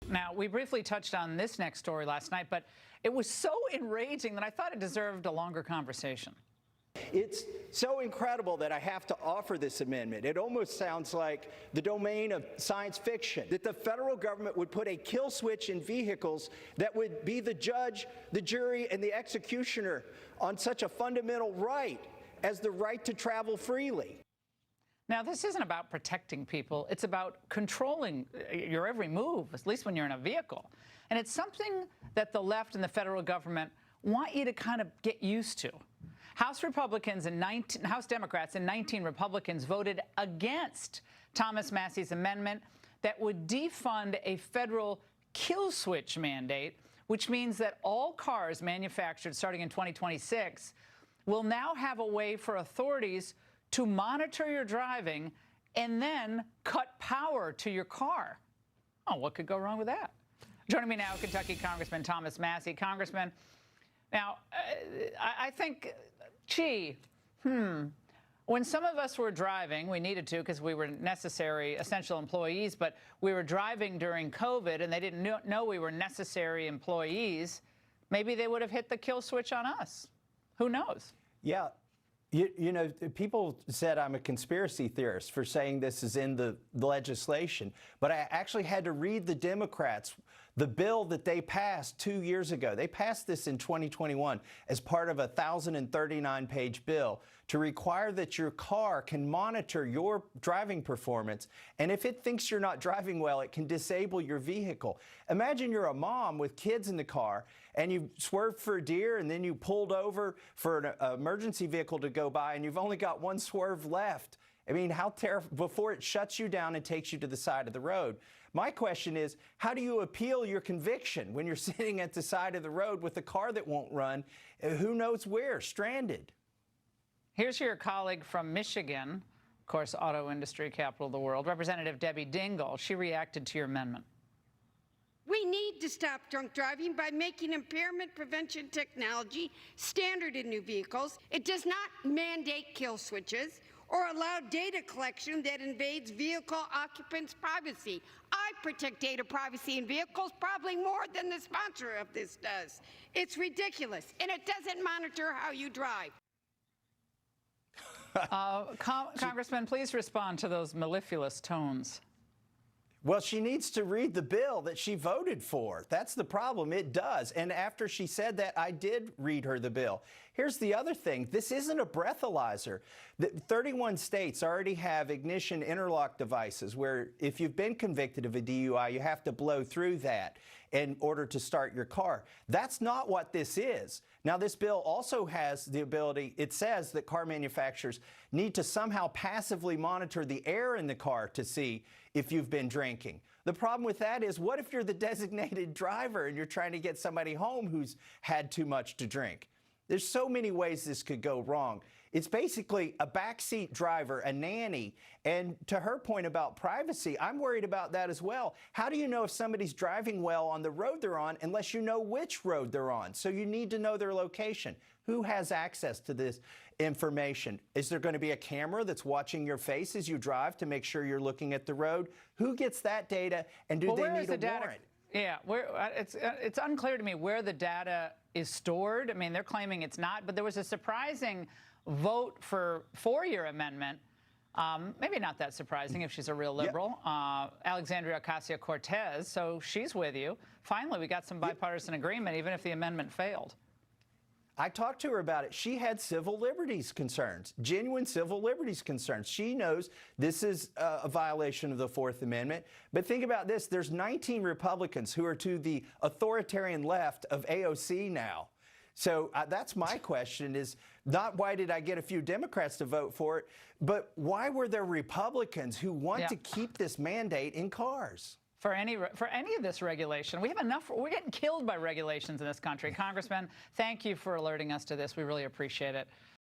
Now, we briefly touched on this next story last night, but it was so enraging that I thought it deserved a longer conversation. It's so incredible that I have to offer this amendment. It almost sounds like the domain of science fiction, that the federal government would put a kill switch in vehicles that would be the judge, the jury, and the executioner on such a fundamental right as the right to travel freely. Now, this isn't about protecting people. It's about controlling your every move, at least when you're in a vehicle. And it's something that the left and the federal government want you to kind of get used to. House Democrats and 19 Republicans voted against Thomas Massie's amendment that would defund a federal kill switch mandate, which means that all cars manufactured starting in 2026 will now have a way for authorities to monitor your driving and then cut power to your car. Oh, what could go wrong with that? Joining me now, Kentucky Congressman Thomas Massie. Congressman, now, I think, when some of us were driving, we needed to because we were necessary, essential employees, but we were driving during COVID and they didn't know we were necessary employees, maybe they would have hit the kill switch on us. Who knows? Yeah. You know, people said I'm a conspiracy theorist for saying this is in the legislation, but I actually had to read the Democrats, the bill that they passed 2 years ago. They passed this in 2021 as part of a 1,039-page bill to require that your car can monitor your driving performance, and if it thinks you're not driving well, it can disable your vehicle. Imagine you're a mom with kids in the car, and you swerved for a deer, and then you pulled over for an emergency vehicle to go by, and you've only got one swerve left. I mean, how terrible, before it shuts you down and takes you to the side of the road. My question is, how do you appeal your conviction when you're sitting at the side of the road with a car that won't run, who knows where, stranded? Here's your colleague from Michigan, of course, auto industry capital of the world, Representative Debbie Dingell. She reacted to your amendment. We need to stop drunk driving by making impairment prevention technology standard in new vehicles. It does not mandate kill switches or allow data collection that invades vehicle occupants' privacy. I protect data privacy in vehicles probably more than the sponsor of this does. It's ridiculous, and it doesn't monitor how you drive. Congressman, please respond to those mellifluous tones. Well, she needs to read the bill that she voted for. That's the problem. It does. And after she said that, I did read her the bill. Here's the other thing. This isn't a breathalyzer. 31 states already have ignition interlock devices where if you've been convicted of a DUI, you have to blow through that in order to start your car. That's not what this is. Now, this bill also has the ability, it says that car manufacturers need to somehow passively monitor the air in the car to see if you've been drinking. The problem with that is, what if you're the designated driver and you're trying to get somebody home who's had too much to drink? There's so many ways this could go wrong. It's basically a backseat driver, a nanny. And to her point about privacy, I'm worried about that as well. How do you know if somebody's driving well on the road they're on unless you know which road they're on? So you need to know their location. Who has access to this information? Is there going to be a camera that's watching your face as you drive to make sure you're looking at the road? Who gets that data, and do they need a warrant? Yeah, it's unclear to me where the data is stored. I mean, they're claiming it's not, but there was a surprising vote for your amendment. Maybe not that surprising if she's a real liberal. Yep. Alexandria Ocasio-Cortez, so she's with you. Finally, we got some bipartisan agreement, even if the amendment failed. I talked to her about it. She had civil liberties concerns, genuine civil liberties concerns. She knows this is a violation of the Fourth Amendment. But think about this. There's 19 Republicans who are to the authoritarian left of AOC now. So that's my question, is not why did I get a few Democrats to vote for it, but why were there Republicans who want to keep this mandate in cars? For any of this regulation. We have enough. We're getting killed by regulations in this country. Congressman, thank you for alerting us to this. We really appreciate it.